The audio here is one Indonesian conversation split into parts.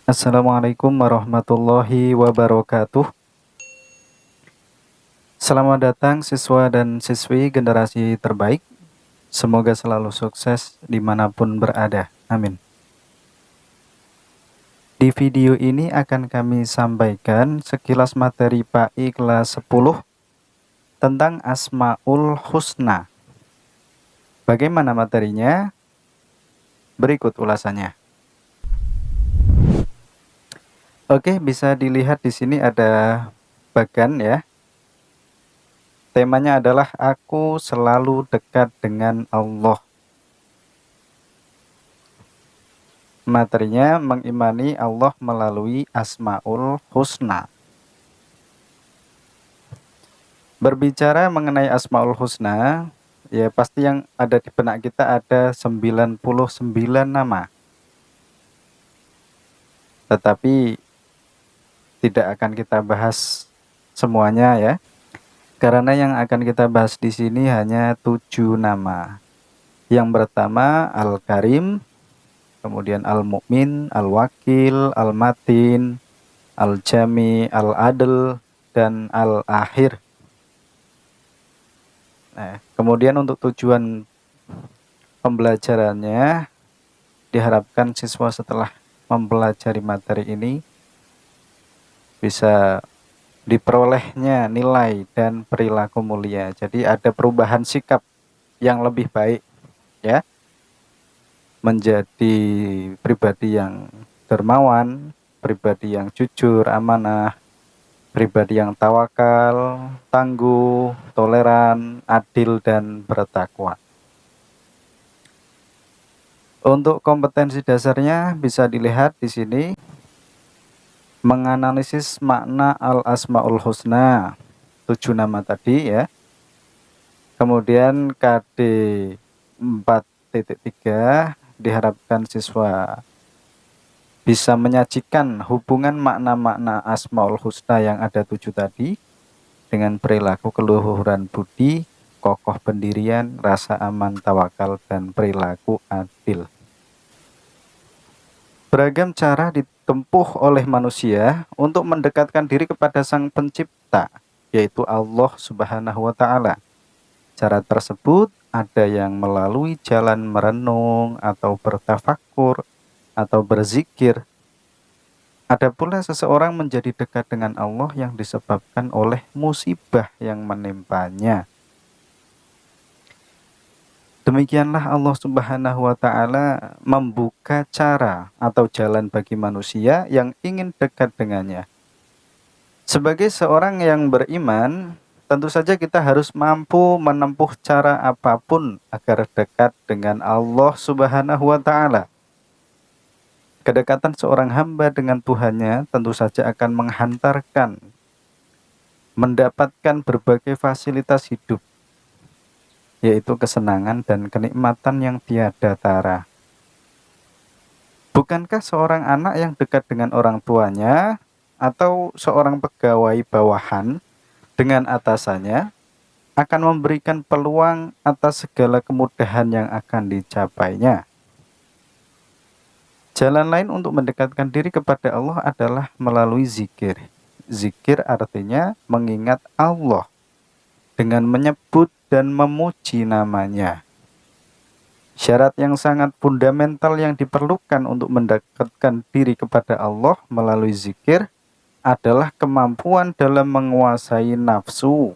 Assalamualaikum warahmatullahi wabarakatuh. Selamat datang siswa dan siswi generasi terbaik. Semoga selalu sukses dimanapun berada. Amin. Di video ini akan kami sampaikan sekilas materi PAI kelas 10 tentang Asmaul Husna. Bagaimana materinya? Berikut ulasannya. Oke, bisa dilihat di sini ada bagan ya. Temanya adalah aku selalu dekat dengan Allah. Materinya mengimani Allah melalui Asmaul Husna. Berbicara mengenai Asmaul Husna, ya pasti yang ada di benak kita ada 99 nama. Tetapi tidak akan kita bahas semuanya ya. Karena yang akan kita bahas di sini hanya 7 nama. Yang pertama Al-Karim, kemudian Al-Mu'min, Al-Wakil, Al-Matin, Al-Jami, Al-Adl, dan Al-Akhir. Nah, kemudian untuk tujuan pembelajarannya, diharapkan siswa setelah mempelajari materi ini bisa diperolehnya nilai dan perilaku mulia. Jadi ada perubahan sikap yang lebih baik ya. Menjadi pribadi yang dermawan, pribadi yang jujur, amanah, pribadi yang tawakal, tangguh, toleran, adil, dan bertakwa. Untuk kompetensi dasarnya bisa dilihat di sini. Menganalisis makna Al-Asmaul Husna, 7 nama tadi ya. Kemudian KD 4.3 diharapkan siswa bisa menyajikan hubungan makna-makna Asmaul Husna yang ada 7 tadi dengan perilaku keluhuran budi, kokoh pendirian, rasa aman, tawakal, dan perilaku adil. Beragam cara ditempuh oleh manusia untuk mendekatkan diri kepada Sang Pencipta, yaitu Allah Subhanahu wa Ta'ala. Cara tersebut ada yang melalui jalan merenung atau bertafakur atau berzikir. Ada pula seseorang menjadi dekat dengan Allah yang disebabkan oleh musibah yang menimpanya. Demikianlah Allah Subhanahu wa Ta'ala membuka cara atau jalan bagi manusia yang ingin dekat dengannya. Sebagai seorang yang beriman, tentu saja kita harus mampu menempuh cara apapun agar dekat dengan Allah Subhanahu wa Ta'ala. Kedekatan seorang hamba dengan Tuhannya tentu saja akan menghantarkan mendapatkan berbagai fasilitas hidup, yaitu kesenangan dan kenikmatan yang tiada tara. Bukankah seorang anak yang dekat dengan orang tuanya atau seorang pegawai bawahan dengan atasannya akan memberikan peluang atas segala kemudahan yang akan dicapainya? Jalan lain untuk mendekatkan diri kepada Allah adalah melalui zikir. Zikir artinya mengingat Allah dengan menyebut dan memuji namanya. Syarat yang sangat fundamental yang diperlukan untuk mendekatkan diri kepada Allah melalui zikir adalah kemampuan dalam menguasai nafsu.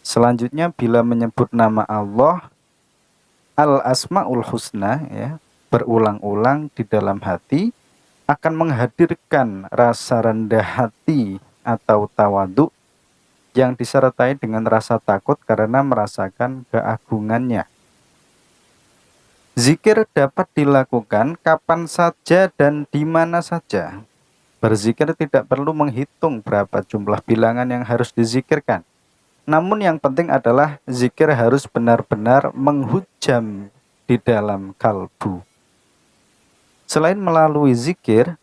Selanjutnya, bila menyebut nama Allah, Al-Asmaul Husna ya, berulang-ulang di dalam hati, akan menghadirkan rasa rendah hati atau tawadhu yang disertai dengan rasa takut karena merasakan keagungannya. Zikir dapat dilakukan kapan saja dan di mana saja. Berzikir tidak perlu menghitung berapa jumlah bilangan yang harus dizikirkan. Namun yang penting adalah zikir harus benar-benar menghujam di dalam kalbu. Selain melalui zikir,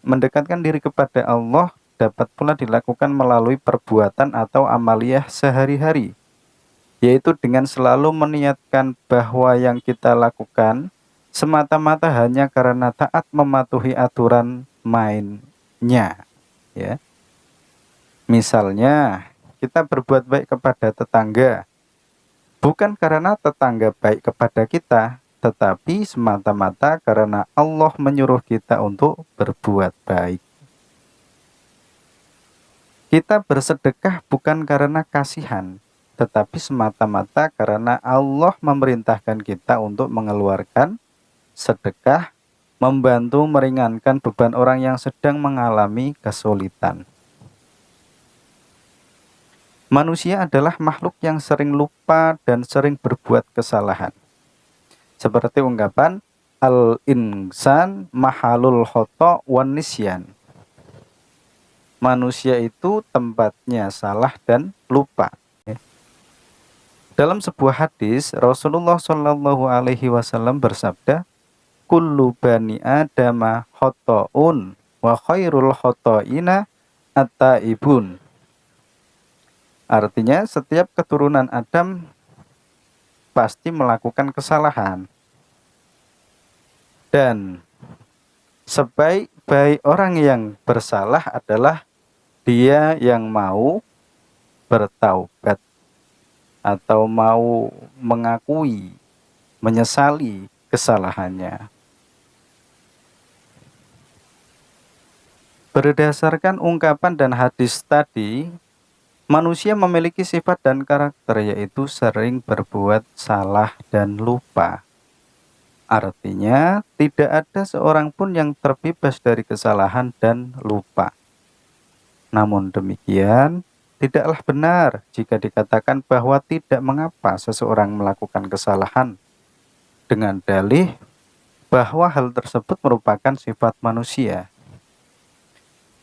mendekatkan diri kepada Allah dapat pula dilakukan melalui perbuatan atau amaliyah sehari-hari, yaitu dengan selalu meniatkan bahwa yang kita lakukan semata-mata hanya karena taat mematuhi aturan mainnya, ya. Misalnya, kita berbuat baik kepada tetangga, bukan karena tetangga baik kepada kita, tetapi semata-mata karena Allah menyuruh kita untuk berbuat baik. Kita bersedekah bukan karena kasihan, tetapi semata-mata karena Allah memerintahkan kita untuk mengeluarkan sedekah, membantu meringankan beban orang yang sedang mengalami kesulitan. Manusia adalah makhluk yang sering lupa dan sering berbuat kesalahan. Seperti ungkapan al-insan mahalul khoto' wan nisyan. Manusia itu tempatnya salah dan lupa. Dalam sebuah hadis, Rasulullah Shallallahu Alaihi Wasallam bersabda, "Kullu bani Adama khoto'un wa khairul khoto'ina at-taibun." Artinya, setiap keturunan Adam pasti melakukan kesalahan. Dan sebaik-baik orang yang bersalah adalah dia yang mau bertaubat atau mau mengakui, menyesali kesalahannya. Berdasarkan ungkapan dan hadis tadi, manusia memiliki sifat dan karakter, yaitu sering berbuat salah dan lupa. Artinya, tidak ada seorang pun yang terbebas dari kesalahan dan lupa. Namun demikian, tidaklah benar jika dikatakan bahwa tidak mengapa seseorang melakukan kesalahan dengan dalih bahwa hal tersebut merupakan sifat manusia.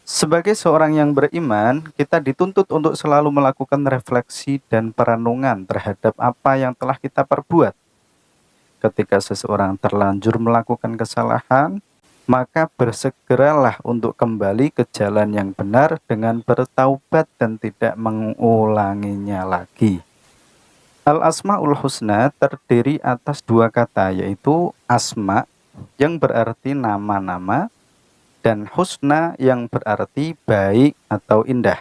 Sebagai seorang yang beriman, kita dituntut untuk selalu melakukan refleksi dan perenungan terhadap apa yang telah kita perbuat. Ketika seseorang terlanjur melakukan kesalahan, maka bersegeralah untuk kembali ke jalan yang benar dengan bertaubat dan tidak mengulanginya lagi. Al-Asma'ul Husna terdiri atas dua kata, yaitu asma yang berarti nama-nama, dan husna yang berarti baik atau indah.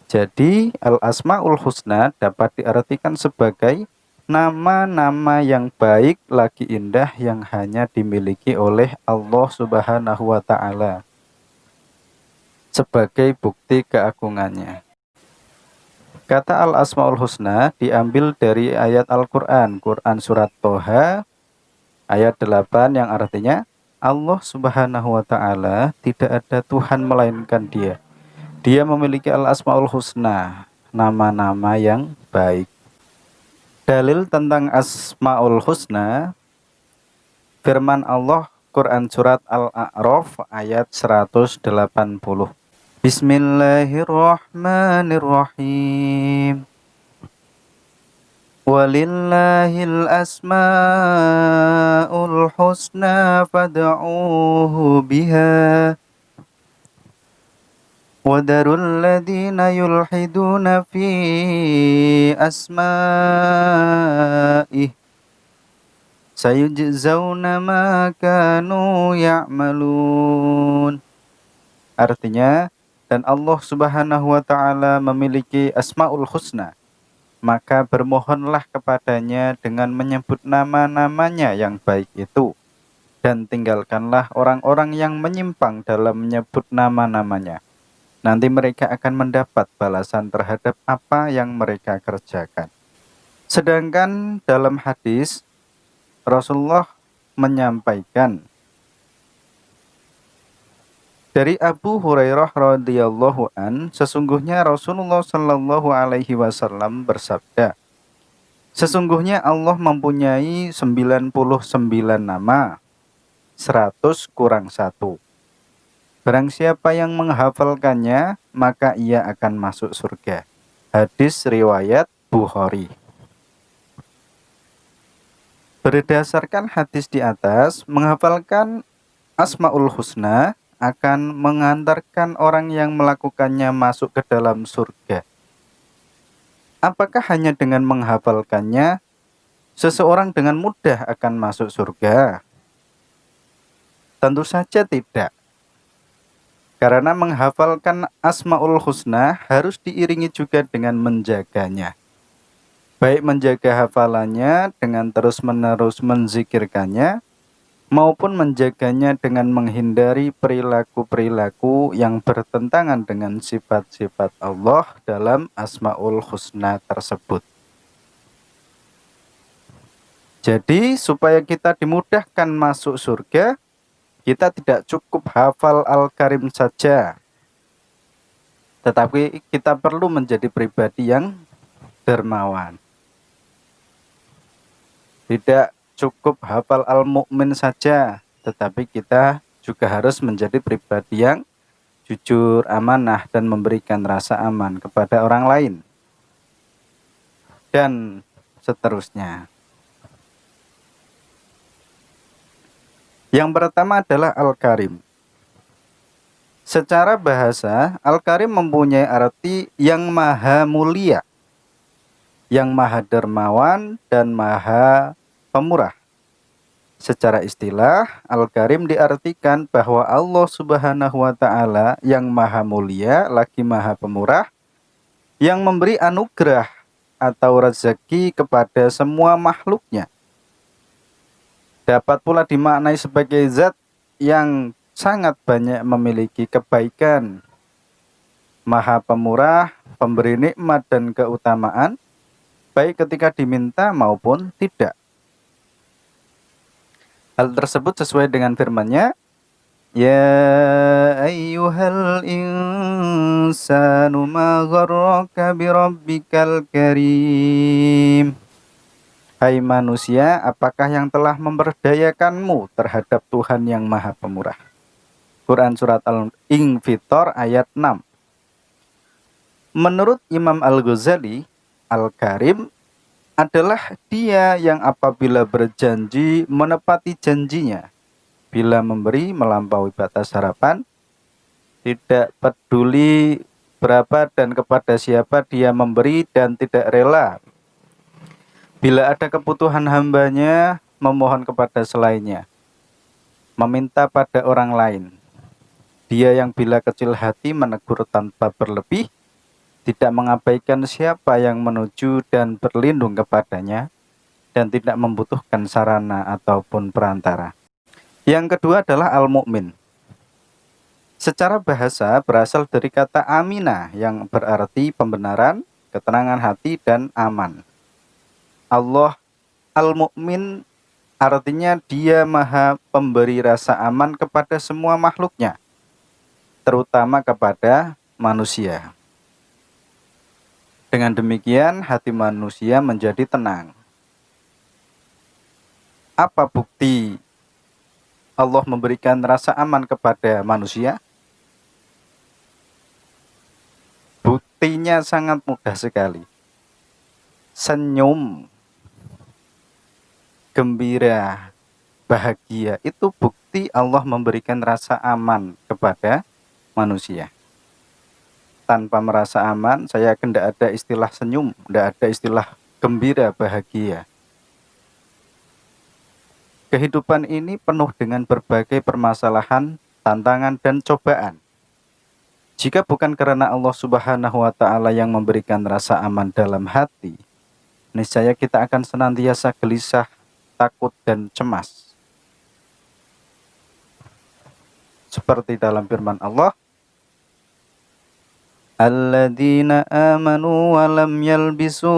Jadi al-asma'ul husna dapat diartikan sebagai nama-nama yang baik lagi indah yang hanya dimiliki oleh Allah Subhanahu wa Ta'ala sebagai bukti keagungannya. Kata al-asma'ul husna diambil dari ayat Al-Quran, Quran surat Toha ayat 8 yang artinya, Allah Subhanahu wa Ta'ala tidak ada Tuhan melainkan Dia. Dia memiliki al-asmaul husna, nama-nama yang baik. Dalil tentang asmaul husna, firman Allah Quran surat Al-A'raf ayat 180. Bismillahirrahmanirrahim. Walillahil asma'ul husna fad'uuhu biha wadarul ladhina yulhiduna fi asma'ih sayujzawna ma kanu ya'malun. Artinya, dan Allah Subhanahu wa Ta'ala memiliki asma'ul husna, maka bermohonlah kepadanya dengan menyebut nama-namanya yang baik itu, dan tinggalkanlah orang-orang yang menyimpang dalam menyebut nama-namanya. Nanti mereka akan mendapat balasan terhadap apa yang mereka kerjakan. Sedangkan dalam hadis, Rasulullah menyampaikan dari Abu Hurairah radhiyallahu an, sesungguhnya Rasulullah Shallallahu Alaihi Wasallam bersabda, sesungguhnya Allah mempunyai 99 nama, 100 kurang 1. Barang siapa yang menghafalkannya, maka ia akan masuk surga. Hadis riwayat Bukhari. Berdasarkan hadis di atas, menghafalkan Asmaul Husna akan mengantarkan orang yang melakukannya masuk ke dalam surga. Apakah hanya dengan menghafalkannya, seseorang dengan mudah akan masuk surga? Tentu saja tidak. Karena menghafalkan Asmaul Husna harus diiringi juga dengan menjaganya. Baik menjaga hafalannya dengan terus-menerus menzikirkannya, maupun menjaganya dengan menghindari perilaku-perilaku yang bertentangan dengan sifat-sifat Allah dalam Asmaul Husna tersebut. Jadi supaya kita dimudahkan masuk surga, kita tidak cukup hafal Al-Karim saja, tetapi kita perlu menjadi pribadi yang dermawan. Tidak cukup hafal Al-Mu'min saja, tetapi kita juga harus menjadi pribadi yang jujur, amanah, dan memberikan rasa aman kepada orang lain. Dan seterusnya. Yang pertama adalah Al-Karim. Secara bahasa, Al-Karim mempunyai arti yang maha mulia, yang maha dermawan, dan maha pemurah. Secara istilah, Al-Karim diartikan bahwa Allah Subhanahu wa Ta'ala yang maha mulia lagi maha pemurah, yang memberi anugerah atau rezeki kepada semua makhluknya. Dapat pula dimaknai sebagai zat yang sangat banyak memiliki kebaikan, maha pemurah, pemberi nikmat dan keutamaan, baik ketika diminta maupun tidak. Hal tersebut sesuai dengan firman-Nya, Ya ayyuhal insanu ma gharraka birabbikal karim. Hai manusia, apakah yang telah memperdayakanmu terhadap Tuhan yang maha pemurah? Quran Surat Al-Infitor ayat 6. Menurut Imam Al-Ghazali, Al-Karim adalah dia yang apabila berjanji menepati janjinya, bila memberi melampaui batas harapan, tidak peduli berapa dan kepada siapa dia memberi, dan tidak rela bila ada kebutuhan hambanya memohon kepada selainnya, meminta pada orang lain. Dia yang bila kecil hati menegur tanpa berlebih, tidak mengabaikan siapa yang menuju dan berlindung kepadanya, dan tidak membutuhkan sarana ataupun perantara. Yang kedua adalah Al-Mu'min. Secara bahasa berasal dari kata aminah yang berarti pembenaran, ketenangan hati, dan aman. Allah Al-Mu'min artinya dia maha pemberi rasa aman kepada semua makhluknya, terutama kepada manusia. Dengan demikian, hati manusia menjadi tenang. Apa bukti Allah memberikan rasa aman kepada manusia? Buktinya sangat mudah sekali. Senyum, gembira, bahagia, itu bukti Allah memberikan rasa aman kepada manusia. Tanpa merasa aman, saya yakin tidak ada istilah senyum, tidak ada istilah gembira, bahagia. Kehidupan ini penuh dengan berbagai permasalahan, tantangan, dan cobaan. Jika bukan karena Allah Subhanahu wa Ta'ala yang memberikan rasa aman dalam hati, niscaya kita akan senantiasa gelisah, takut, dan cemas. Seperti dalam firman Allah, Alladzina amanu wa lam yalbisu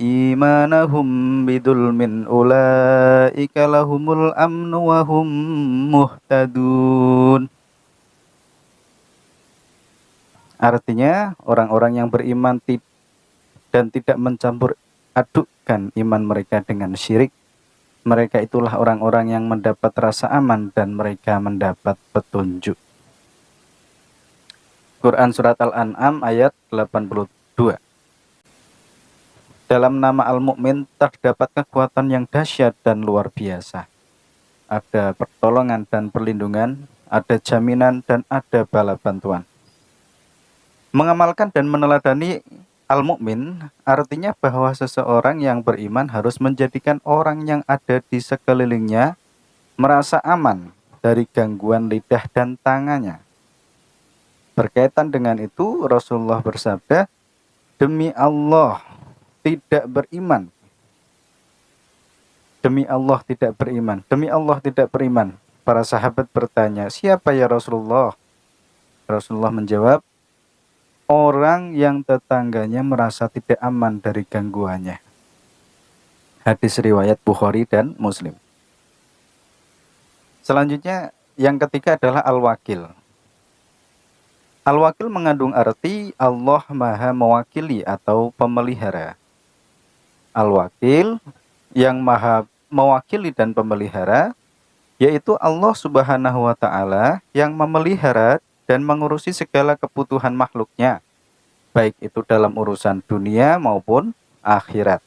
imanahum bidulmin ulaika lahumul amnu wa hum muhtadun. Artinya orang-orang yang beriman dan tidak mencampur adukkan iman mereka dengan syirik, mereka itulah orang-orang yang mendapat rasa aman dan mereka mendapat petunjuk. Quran Surat Al-An'am ayat 82. Dalam nama Al-Mu'min terdapat kekuatan yang dahsyat dan luar biasa. Ada pertolongan dan perlindungan ada jaminan, dan ada bala bantuan. Mengamalkan dan meneladani al-mu'min artinya bahwa seseorang yang beriman harus menjadikan orang yang ada di sekelilingnya merasa aman dari gangguan lidah dan tangannya. Berkaitan dengan itu, Rasulullah bersabda, "Demi Allah tidak beriman. Demi Allah tidak beriman. Demi Allah tidak beriman." Para sahabat bertanya, "Siapa ya Rasulullah?" Rasulullah menjawab, "Orang yang tetangganya merasa tidak aman dari gangguannya." Hadis riwayat Bukhari dan Muslim. Selanjutnya, yang ketiga adalah al-wakil. Al-wakil mengandung arti Allah Maha Mewakili atau pemelihara. Al-wakil yang Maha Mewakili dan pemelihara yaitu Allah Subhanahu wa Ta'ala yang memelihara dan mengurusi segala kebutuhan makhluknya, baik itu dalam urusan dunia maupun akhirat.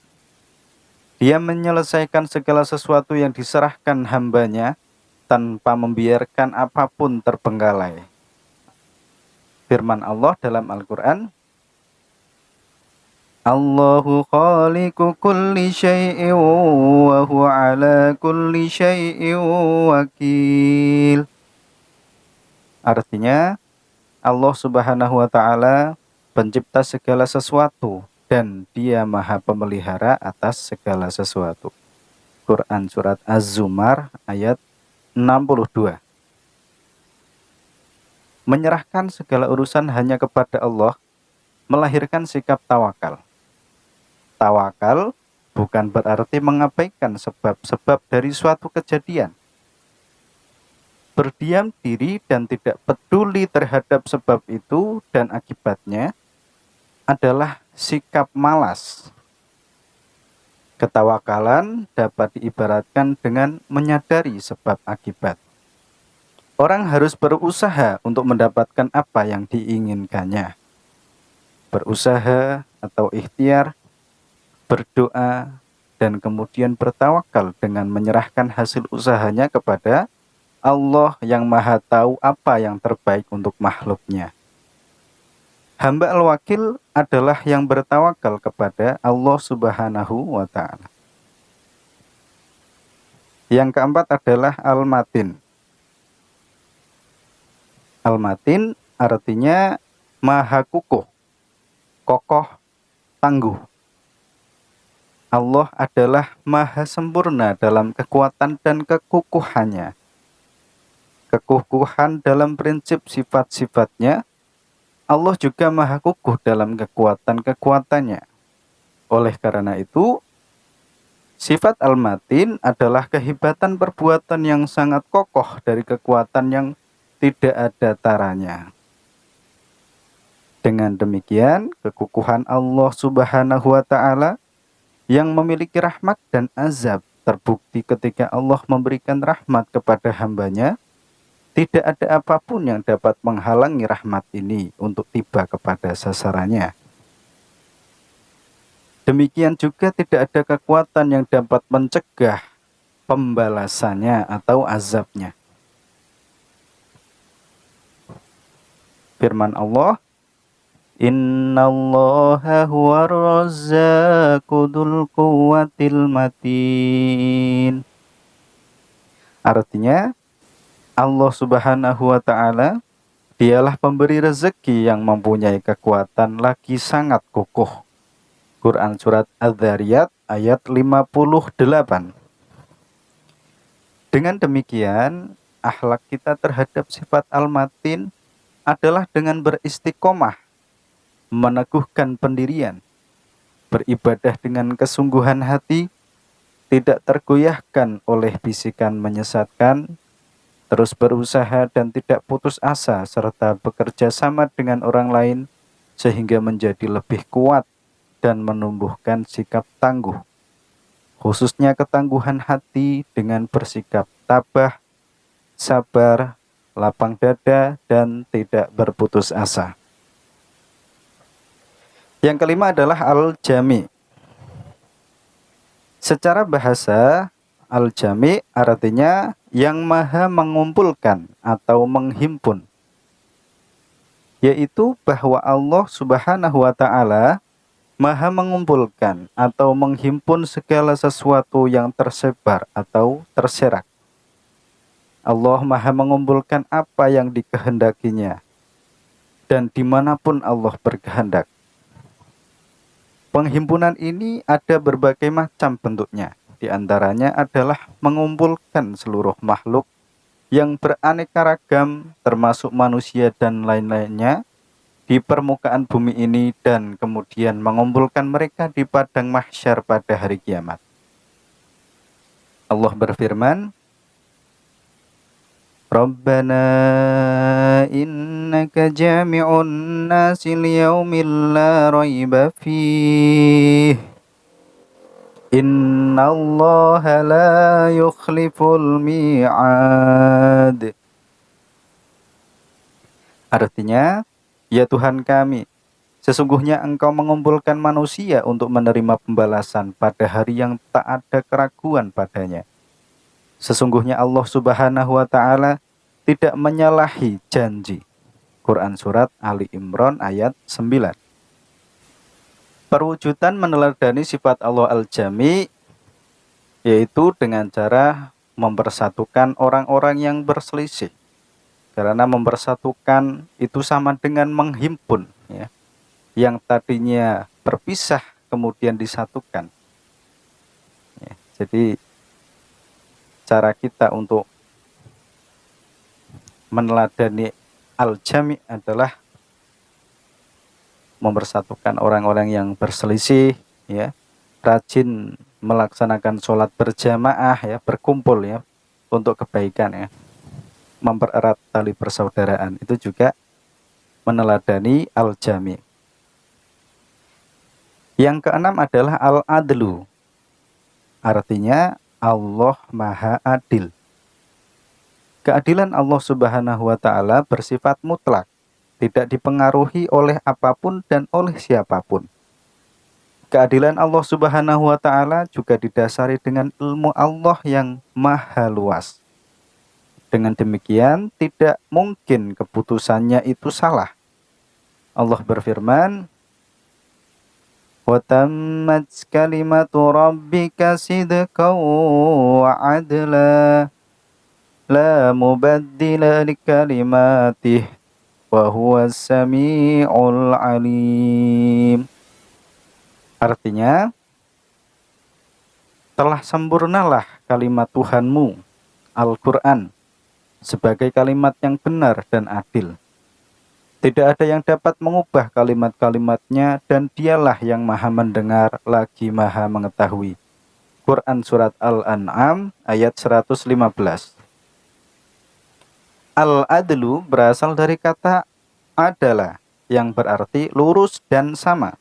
Dia menyelesaikan segala sesuatu yang diserahkan hambanya tanpa membiarkan apapun terbengkalai. Firman Allah dalam Al-Quran, Allahu khaliqu kulli syai'in wa huwa ala kulli syai'in wakil. Artinya, Allah Subhanahu wa Ta'ala pencipta segala sesuatu dan Dia Maha Pemelihara atas segala sesuatu. Quran surat Az-Zumar ayat 62. Menyerahkan segala urusan hanya kepada Allah melahirkan sikap tawakal. Tawakal bukan berarti mengabaikan sebab-sebab dari suatu kejadian. Berdiam diri dan tidak peduli terhadap sebab itu dan akibatnya adalah sikap malas. Ketawakalan dapat diibaratkan dengan menyadari sebab akibat. Orang harus berusaha untuk mendapatkan apa yang diinginkannya. Berusaha atau ikhtiar, berdoa, dan kemudian bertawakal dengan menyerahkan hasil usahanya kepada Allah yang Maha Tahu apa yang terbaik untuk makhluknya. Hamba al-wakil adalah yang bertawakal kepada Allah Subhanahu wa Ta'ala. Yang keempat adalah al-matin. Al-matin artinya maha kukuh, kokoh, tangguh. Allah adalah maha sempurna dalam kekuatan dan kekukuhannya. Kekukuhan dalam prinsip sifat-sifatnya, Allah juga maha kukuh dalam kekuatan-kekuatannya. Oleh karena itu, sifat al-matin adalah kehebatan perbuatan yang sangat kokoh dari kekuatan yang tidak ada taranya. Dengan demikian, kekukuhan Allah Subhanahu wa Ta'ala yang memiliki rahmat dan azab terbukti ketika Allah memberikan rahmat kepada hambanya. Tidak ada apapun yang dapat menghalangi rahmat ini untuk tiba kepada sasarannya. Demikian juga tidak ada kekuatan yang dapat mencegah pembalasannya atau azabnya. Firman Allah, Innallaha huwar razzaqu dzul quwwatil matin. Artinya, Allah Subhanahu wa Ta'ala Dialah pemberi rezeki yang mempunyai kekuatan lagi sangat kokoh. Quran surat Az-Zariyat ayat 58. Dengan demikian, akhlak kita terhadap sifat al-matin adalah dengan beristiqomah, meneguhkan pendirian, beribadah dengan kesungguhan hati, tidak tergoyahkan oleh bisikan menyesatkan, terus berusaha dan tidak putus asa, serta bekerja sama dengan orang lain sehingga menjadi lebih kuat dan menumbuhkan sikap tangguh, khususnya ketangguhan hati dengan bersikap tabah, sabar, lapang dada, dan tidak berputus asa. Yang kelima adalah al-jami. Secara bahasa, al-jami artinya yang maha mengumpulkan atau menghimpun, yaitu bahwa Allah Subhanahu wa Ta'ala maha mengumpulkan atau menghimpun segala sesuatu yang tersebar atau terserak. Allah maha mengumpulkan apa yang dikehendakinya dan dimanapun Allah berkehendak. Penghimpunan ini ada berbagai macam bentuknya. Di antaranya adalah mengumpulkan seluruh makhluk yang beraneka ragam, termasuk manusia dan lain-lainnya, di permukaan bumi ini, dan kemudian mengumpulkan mereka di padang mahsyar pada hari kiamat. Allah berfirman, Rabbana innaka jami'un nasi liyaumin la raiba fih innallaha la yukhliful mi'ad. Artinya, ya Tuhan kami, sesungguhnya Engkau mengumpulkan manusia untuk menerima pembalasan pada hari yang tak ada keraguan padanya. Sesungguhnya Allah Subhanahu wa Ta'ala tidak menyalahi janji. Quran Surat Ali Imran ayat 9. Perwujudan meneladani sifat Allah Al-Jami, yaitu dengan cara mempersatukan orang-orang yang berselisih. Karena mempersatukan itu sama dengan menghimpun, ya. Yang tadinya berpisah kemudian disatukan. Ya, jadi cara kita untuk meneladani Al-Jami adalah mempersatukan orang-orang yang berselisih, ya, rajin melaksanakan sholat berjamaah, ya, berkumpul, ya, untuk kebaikan, ya, mempererat tali persaudaraan. Itu juga meneladani Al-Jami. Yang keenam adalah Al-Adlu, artinya Allah Maha Adil. Keadilan Allah Subhanahu wa Ta'ala bersifat mutlak, tidak dipengaruhi oleh apapun dan oleh siapapun. Keadilan Allah Subhanahu wa Ta'ala juga didasari dengan ilmu Allah yang maha luas. Dengan demikian, tidak mungkin keputusannya itu salah. Allah berfirman, وَتَمَّتْ كَلِمَةُ رَبِّكَ صِدْقًا وَعَدْلًا لَا مُبَدِّلَ لِكَلِمَاتِهِ وَهُوَ السَّمِيعُ الْعَلِيمُ. Artinya, telah sempurnalah kalimat Tuhanmu, Al-Quran, sebagai kalimat yang benar dan adil. Tidak ada yang dapat mengubah kalimat-kalimatnya, dan dialah yang maha mendengar lagi maha mengetahui. Quran Surat Al-An'am ayat 115. Al-Adlu berasal dari kata adalah, yang berarti lurus dan sama.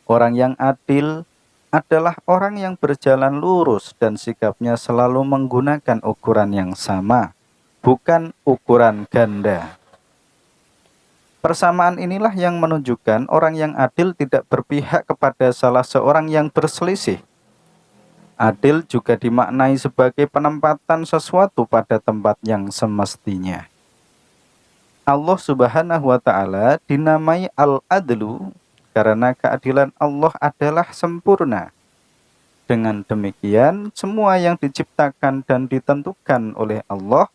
Orang yang adil adalah orang yang berjalan lurus dan sikapnya selalu menggunakan ukuran yang sama, bukan ukuran ganda. Persamaan inilah yang menunjukkan orang yang adil tidak berpihak kepada salah seorang yang berselisih. Adil juga dimaknai sebagai penempatan sesuatu pada tempat yang semestinya. Allah Subhanahu wa Ta'ala dinamai Al-Adlu karena keadilan Allah adalah sempurna. Dengan demikian, semua yang diciptakan dan ditentukan oleh Allah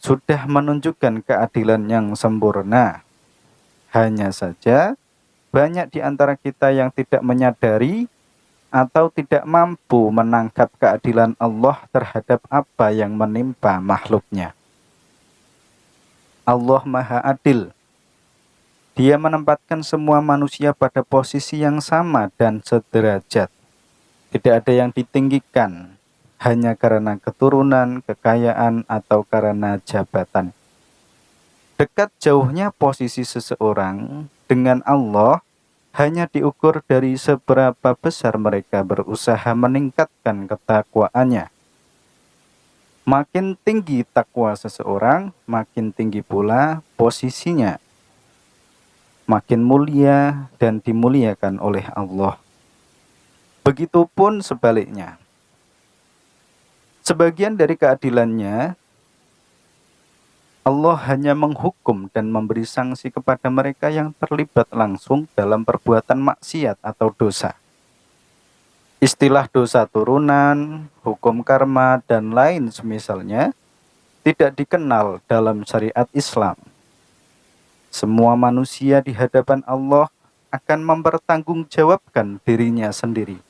sudah menunjukkan keadilan yang sempurna. Hanya saja, banyak di antara kita yang tidak menyadari atau tidak mampu menangkap keadilan Allah terhadap apa yang menimpa makhluknya. Allah Maha Adil. Dia menempatkan semua manusia pada posisi yang sama dan sederajat. Tidak ada yang ditinggikan hanya karena keturunan, kekayaan, atau karena jabatan. Dekat jauhnya posisi seseorang dengan Allah hanya diukur dari seberapa besar mereka berusaha meningkatkan ketakwaannya. Makin tinggi takwa seseorang, makin tinggi pula posisinya. Makin mulia dan dimuliakan oleh Allah. Begitupun sebaliknya. Sebagian dari keadilannya, Allah hanya menghukum dan memberi sanksi kepada mereka yang terlibat langsung dalam perbuatan maksiat atau dosa. Istilah dosa turunan, hukum karma, dan lain semisalnya tidak dikenal dalam syariat Islam. Semua manusia di hadapan Allah akan mempertanggungjawabkan dirinya sendiri.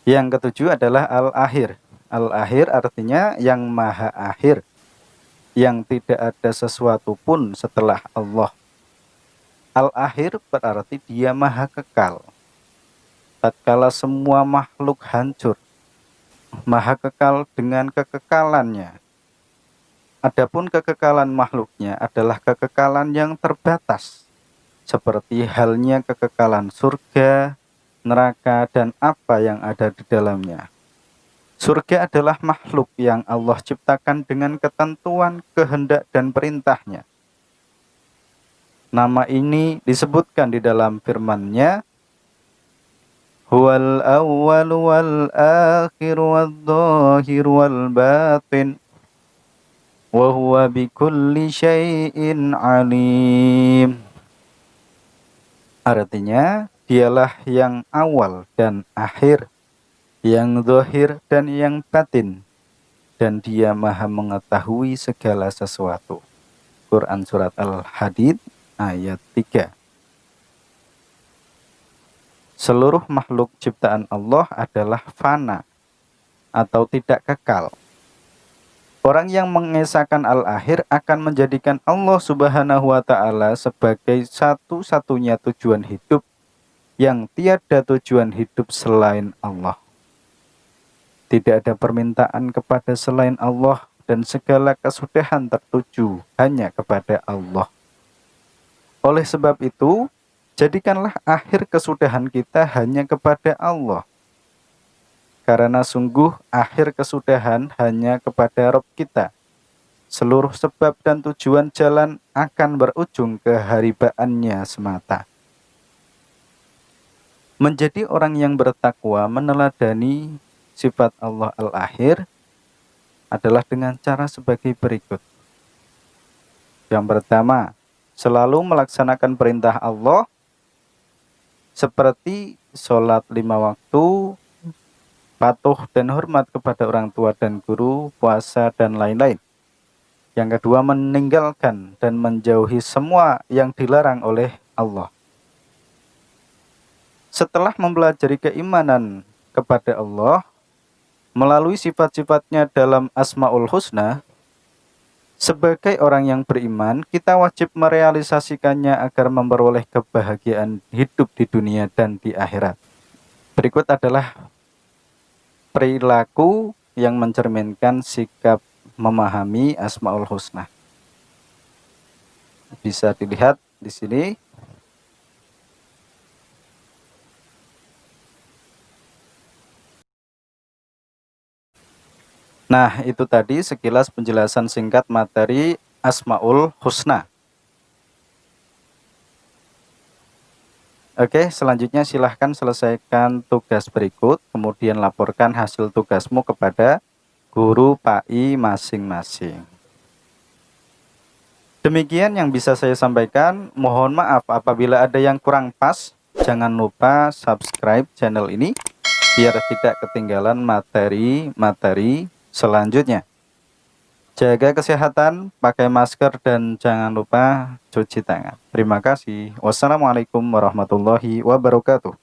Yang ketujuh adalah al-akhir. Al-akhir artinya yang maha akhir, yang tidak ada sesuatu pun setelah Allah. Al-akhir berarti dia maha kekal. Tatkala semua makhluk hancur, maha kekal dengan kekekalannya. Adapun kekekalan makhluknya adalah kekekalan yang terbatas, seperti halnya kekekalan surga, neraka, dan apa yang ada di dalamnya. Surga adalah makhluk yang Allah ciptakan dengan ketentuan, kehendak, dan perintahnya. Nama ini disebutkan di dalam firman-Nya, Huwal awwal wal akhir wal dhahir wal batin wa huwa bikulli syai'in alim. Artinya, dialah yang awal dan akhir, yang zahir dan yang batin, dan dia maha mengetahui segala sesuatu. Quran Surat Al-Hadid ayat 3. Seluruh makhluk ciptaan Allah adalah fana atau tidak kekal. Orang yang mengesahkan al-akhir akan menjadikan Allah Subhanahu wa Ta'ala sebagai satu-satunya tujuan hidup, yang tiada tujuan hidup selain Allah. Tidak ada permintaan kepada selain Allah, dan segala kesudahan tertuju hanya kepada Allah. Oleh sebab itu, jadikanlah akhir kesudahan kita hanya kepada Allah. Karena sungguh akhir kesudahan hanya kepada Rabb kita. Seluruh sebab dan tujuan jalan akan berujung ke haribaannya semata. Menjadi orang yang bertakwa meneladani sifat Allah al-akhir adalah dengan cara sebagai berikut. Yang pertama, selalu melaksanakan perintah Allah seperti sholat 5 waktu, patuh dan hormat kepada orang tua dan guru, puasa, dan lain-lain. Yang kedua, meninggalkan dan menjauhi semua yang dilarang oleh Allah. Setelah mempelajari keimanan kepada Allah melalui sifat-sifatnya dalam Asmaul Husna, sebagai orang yang beriman, kita wajib merealisasikannya agar memperoleh kebahagiaan hidup di dunia dan di akhirat. Berikut adalah perilaku yang mencerminkan sikap memahami Asmaul Husna. Bisa dilihat di sini. Nah, itu tadi sekilas penjelasan singkat materi Asmaul Husna. Oke, selanjutnya silahkan selesaikan tugas berikut, kemudian laporkan hasil tugasmu kepada guru PAI masing-masing. Demikian yang bisa saya sampaikan. Mohon maaf apabila ada yang kurang pas. Jangan lupa subscribe channel ini biar tidak ketinggalan materi-materi selanjutnya. Jaga kesehatan, pakai masker, dan jangan lupa cuci tangan. Terima kasih. Wassalamualaikum warahmatullahi wabarakatuh.